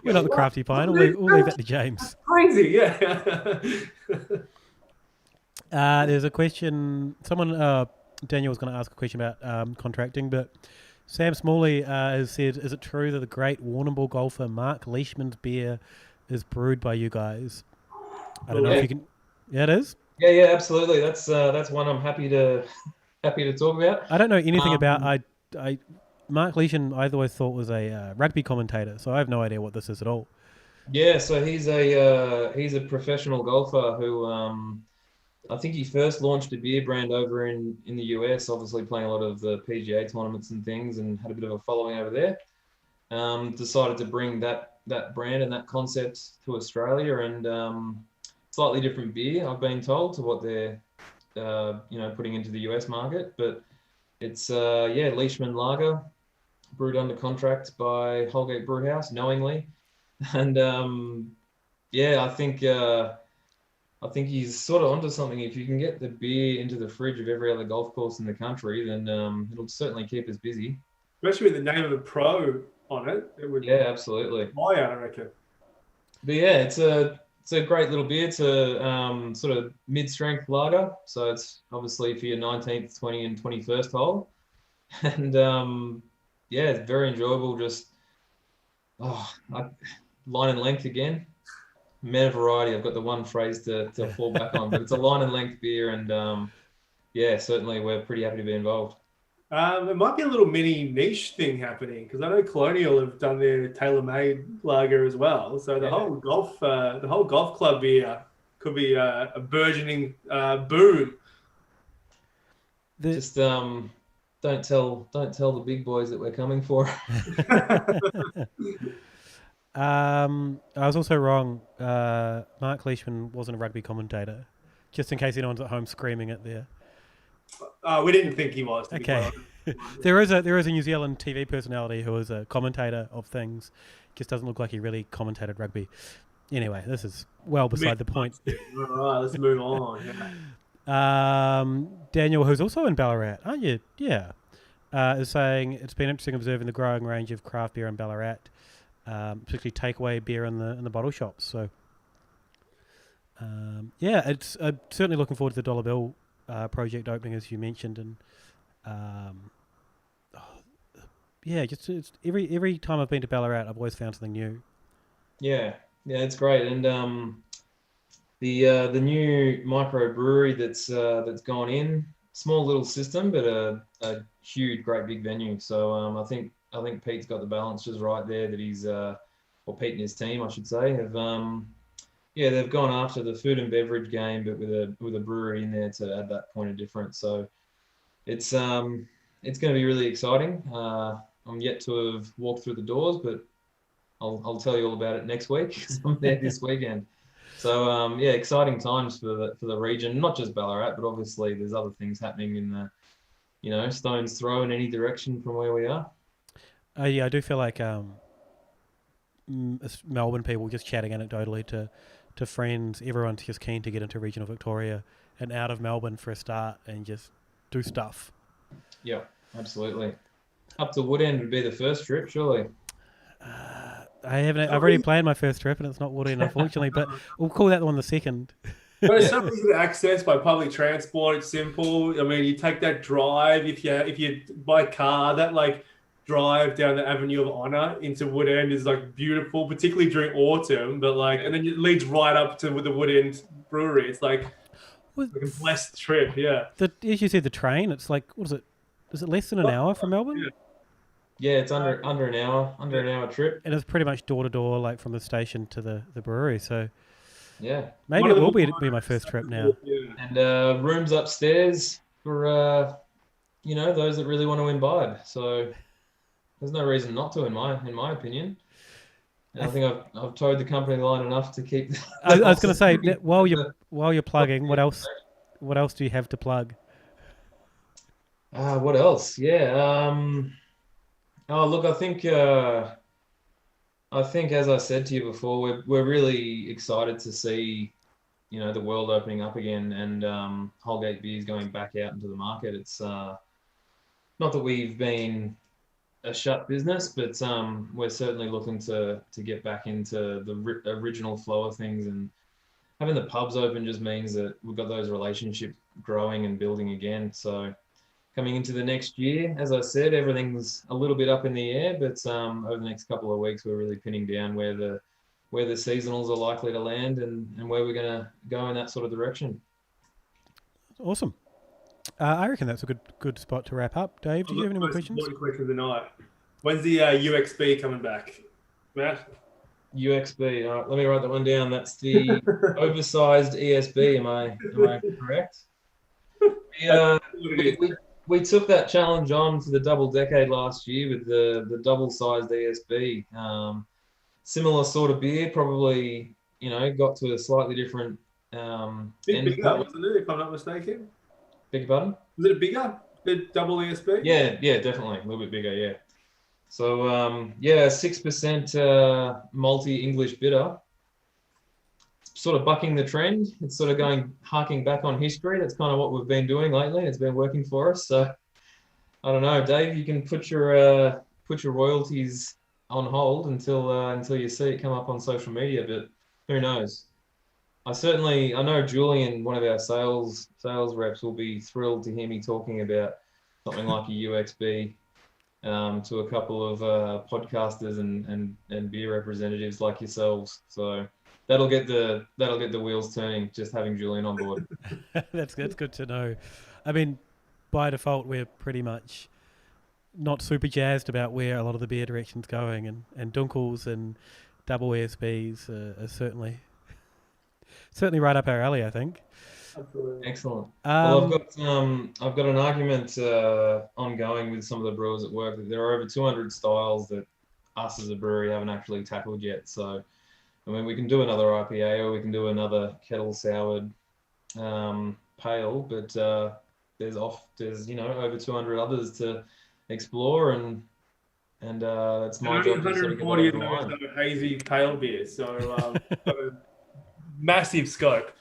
not the crafty pint. We'll leave that to James. Crazy, yeah. There's a question. Daniel was going to ask a question about contracting, but Sam Smalley has said, "Is it true that the great Warrnambool golfer Mark Leishman's beer is brewed by you guys?" I don't know if you can. Yeah, it is. Yeah, absolutely. That's one I'm happy to talk about. I don't know anything about. Mark Leishman, I always thought was a rugby commentator, so I have no idea what this is at all. Yeah, so he's a professional golfer who I think he first launched a beer brand over in the US, obviously playing a lot of the PGA tournaments and things, and had a bit of a following over there. Decided to bring that brand and that concept to Australia, and slightly different beer, I've been told, to what they're putting into the US market. But it's Leishman Lager, brewed under contract by Holgate Brewhouse, knowingly, and I think he's sort of onto something. If you can get the beer into the fridge of every other golf course in the country, then it'll certainly keep us busy. Especially with the name of the pro on it. It would. Yeah, absolutely. Buy out, I reckon. But yeah, it's a great little beer. It's a sort of mid-strength lager. So it's obviously for your 19th, 20th, and 21st hole. And it's very enjoyable. Just line and length again. Man of variety. I've got the one phrase to fall back on, but it's a line and length beer, and certainly we're pretty happy to be involved. It might be a little mini niche thing happening, because I know Colonial have done their tailor-made lager as well. So the whole golf club beer could be a burgeoning boom. Just don't tell the big boys that we're coming for. I was also wrong. Mark Leishman wasn't a rugby commentator. Just in case anyone's at home screaming it there. We didn't think he was. Okay. there is a New Zealand TV personality who is a commentator of things. Just doesn't look like he really commentated rugby. Anyway, this is well beside the point. All right, let's move on. Yeah. Daniel, who's also in Ballarat, aren't you? Yeah. Is saying it's been interesting observing the growing range of craft beer in Ballarat, particularly takeaway beer in the bottle shops. So, it's certainly looking forward to the Dollar Bill project opening, as you mentioned, and it's every time I've been to Ballarat, I've always found something new. Yeah, it's great, and the new microbrewery that's gone in, small little system, but a huge, great big venue. So I think Pete's got the balance just right there. That he's or Pete and his team, I should say, have they've gone after the food and beverage game, but with a brewery in there to add that point of difference. So it's going to be really exciting. I'm yet to have walked through the doors, but I'll tell you all about it next week because I'm there this weekend. So exciting times for the region, not just Ballarat, but obviously there's other things happening in the stone's throw in any direction from where we are. I do feel like Melbourne people just chatting anecdotally to friends. Everyone's just keen to get into regional Victoria and out of Melbourne for a start and just do stuff. Yeah, absolutely. Up to Woodend would be the first trip, surely. I've already planned my first trip and it's not Woodend, unfortunately, but we'll call that one the second. But it's so easy to access by public transport. It's simple. I mean, you take that drive if you by car, that drive down the Avenue of Honour into Woodend is beautiful, particularly during autumn. But and then it leads right up to the Woodend Brewery. It's like a blessed trip. Yeah. As you said, the train. It's what is it? Is it less than an hour from Melbourne? Yeah, it's under an hour trip, and it's pretty much door to door, from the station to the brewery. So yeah, maybe it will be my first trip now. Yeah. And rooms upstairs for those that really want to imbibe. So there's no reason not to, in my opinion. And I think I've towed the company line enough to keep. I was going to say, while you're plugging, what else do you have to plug? What else? Yeah. Look, I think as I said to you before, we're really excited to see, the world opening up again and Holgate beers going back out into the market. It's not that we've been, a shut business, but we're certainly looking to get back into the original flow of things. And having the pubs open just means that we've got those relationships growing and building again. So coming into the next year, as I said, everything's a little bit up in the air, but over the next couple of weeks, we're really pinning down where the seasonals are likely to land and where we're going to go in that sort of direction. Awesome. I reckon that's a good spot to wrap up. Dave, do you have any more questions? Important question of the night. When's the UXB coming back, Matt? UXB. All right, let me write that one down. That's the oversized ESB. Am I correct? We took that challenge on for the double decade last year with the double-sized ESB. Similar sort of beer, probably, got to a slightly different bit bigger, wasn't it, if I'm not mistaken? Beg your pardon? Was it bigger? The double ESB? Yeah, definitely. A little bit bigger, yeah. So, 6% malty English bitter. Sort of bucking the trend. It's sort of harking back on history. That's kind of what we've been doing lately. It's been working for us. So, I don't know, Dave. You can put your royalties on hold until you see it come up on social media. But who knows? I know Julian, one of our sales reps, will be thrilled to hear me talking about something like a UXB to a couple of podcasters and beer representatives like yourselves. So that'll get the wheels turning. Just having Julian on board. That's good to know. I mean, by default, we're pretty much not super jazzed about where a lot of the beer direction's going, and Dunkels and double ESBs are certainly right up our alley, I think. Absolutely. Excellent. Well, I've got an argument ongoing with some of the brewers at work that there are over 200 styles that us as a brewery haven't actually tackled yet. So, I mean, we can do another IPA or we can do another kettle soured pale, but there's over 200 others to explore, and it's my job to sort of get 140 that of those are hazy pale beers, so massive scope.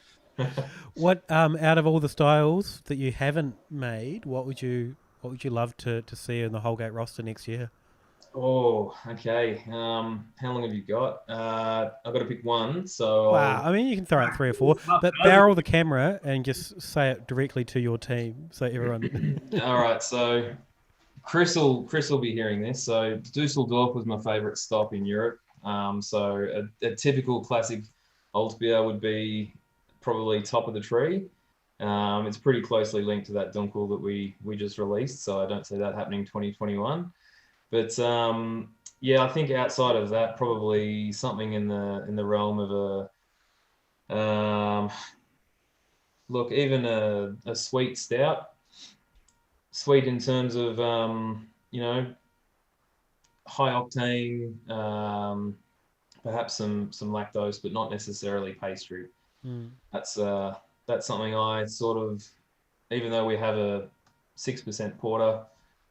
What out of all the styles that you haven't made, what would you love to see in the Holgate roster next year? Oh, okay. How long have you got? I've got to pick one. So wow, I mean, you can throw out 3 or 4, but barrel the camera and just say it directly to your team, so everyone. All right. So Chris will be hearing this. So Dusseldorf was my favourite stop in Europe. So a typical classic Alt beer would be probably top of the tree. It's pretty closely linked to that Dunkel that we just released. So I don't see that happening 2021. But I think outside of that, probably something in the realm of even a sweet stout. Sweet in terms of high octane, perhaps some lactose, but not necessarily pastry. That's something I sort of, even though we have a 6% porter,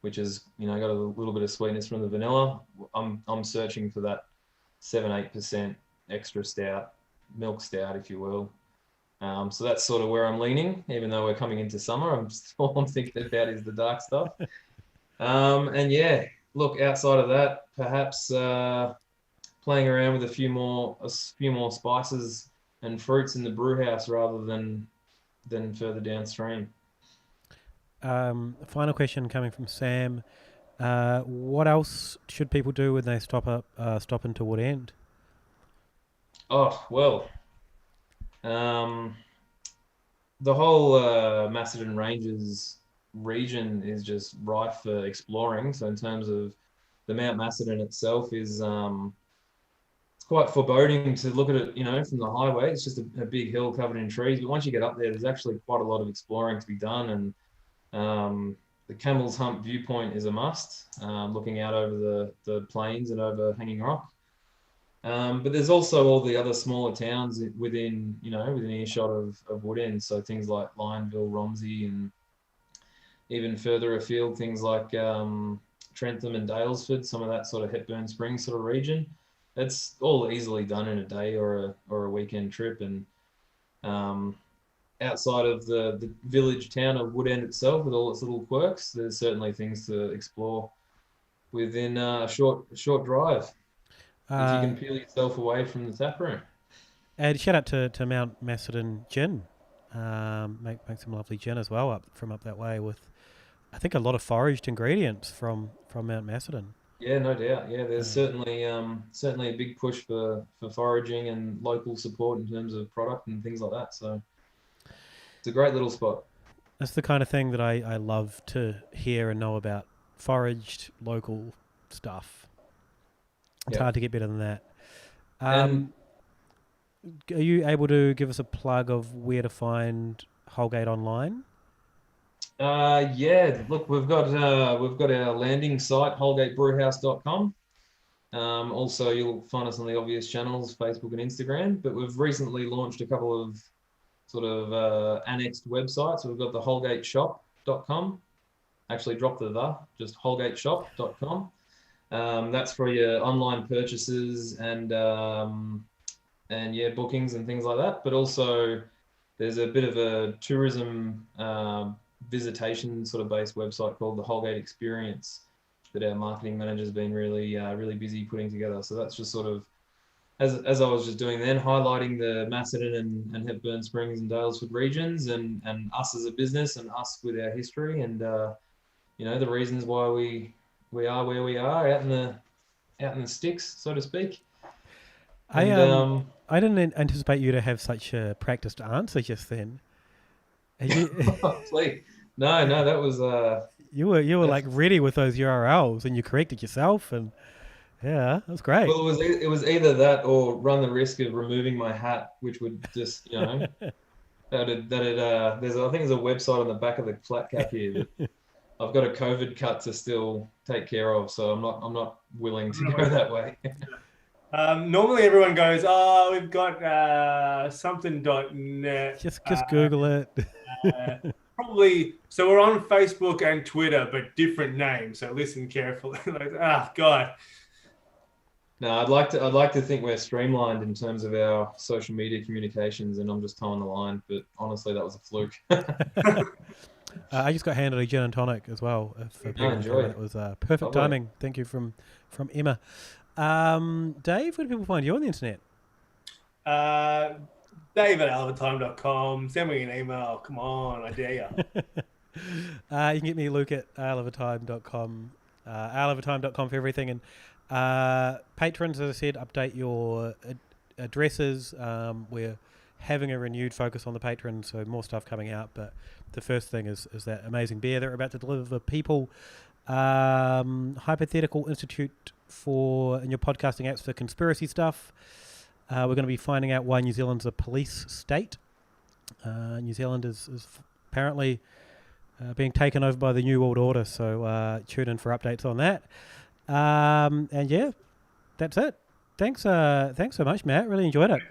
which has got a little bit of sweetness from the vanilla, I'm searching for that 7-8% extra stout, milk stout, if you will. So that's sort of where I'm leaning, even though we're coming into summer. All I'm thinking about is the dark stuff. Look, outside of that, perhaps playing around with a few more spices and fruits in the brew house rather than further downstream. Final question coming from Sam. What else should people do when they stop into Wood End? Oh, well, the whole Macedon Ranges region is just rife for exploring. So in terms of the Mount Macedon itself is it's quite foreboding to look at it, from the highway. It's just a big hill covered in trees. But once you get up there, there's actually quite a lot of exploring to be done. And the Camel's Hump viewpoint is a must, looking out over the plains and over Hanging Rock. But there's also all the other smaller towns within earshot of Wood End. So things like Lionville, Romsey, and even further afield, things like Trentham and Dalesford, some of that sort of Hepburn Springs sort of region. It's all easily done in a day or a weekend trip. And outside of the village town of Wood End itself, with all its little quirks, there's certainly things to explore within a short drive. If you can Uh, peel yourself away from the tap room. and shout out to Mount Macedon Gin. Make some lovely gin as well up that way with, I think, a lot of foraged ingredients from Mount Macedon. Yeah, no doubt. Yeah, there's certainly a big push for foraging and local support in terms of product and things like that. So it's a great little spot. That's the kind of thing that I love to hear and know about. Foraged local stuff. It's hard to get better than that. And are you able to give us a plug of where to find Holgate online? yeah, look, we've got our landing site, holgatebrewhouse.com. Also, you'll find us on the obvious channels, Facebook and Instagram. But we've recently launched a couple of sort of annexed websites. We've got the holgateshop.com. Actually, drop just holgateshop.com. That's for your online purchases and bookings and things like that. But also, there's a bit of a tourism visitation sort of based website called the Holgate Experience that our marketing manager's been really busy putting together. So that's just sort of, as I was just doing then, highlighting the Macedon and Hepburn Springs and Dalesford regions and us as a business and us with our history and the reasons why we are where we are out in the sticks, so to speak. And, I didn't anticipate you to have such a practiced answer just then. Please. No, that was you were like ready with those URLs and you corrected yourself and yeah, that's great. Well, it was either that or run the risk of removing my hat, which would just there's I think there's a website on the back of the flat cap here. I've got a COVID cut to still take care of, so I'm not willing to go that way. Normally everyone goes, we've got something.net. Just Google it. Probably. So we're on Facebook and Twitter, but different names. So listen carefully. God. No, I'd like to think we're streamlined in terms of our social media communications, and I'm just towing the line. But honestly, that was a fluke. I just got handed a gin and tonic as well. Enjoy. It was perfect timing. Thank you from Emma. Dave, where do people find you on the internet? Dave@alavatime.com. Send me an email. Come on, I dare you. You can get me, Luke, at alavatime.com. Alavatime.com for everything. And patrons, as I said, update your addresses. We're having a renewed focus on the patrons, so more stuff coming out. But the first thing is that amazing beer that we're about to deliver for people. Hypothetical Institute in your podcasting apps for conspiracy stuff. We're going to be finding out why New Zealand's a police state. New Zealand is apparently being taken over by the New World Order, so tune in for updates on that. And yeah, that's it. Thanks so much, Matt. Really enjoyed it.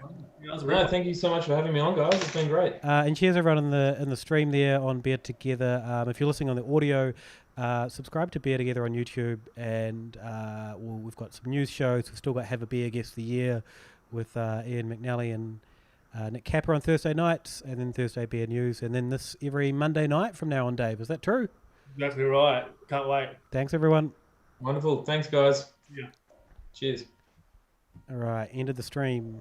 No, thank you so much for having me on, guys. It's been great. And cheers everyone in the stream there on Beer Together. If you're listening on the audio, subscribe to Beer Together on YouTube, and we've got some news shows. We've still got Have a Beer Guest of the Year with Ian McNally and Nick Capper on Thursday nights, and then Thursday Beer News, and then this every Monday night from now on, Dave. Is that true? Exactly right. Can't wait. Thanks, everyone. Wonderful. Thanks, guys. Yeah. Cheers. All right, end of the stream.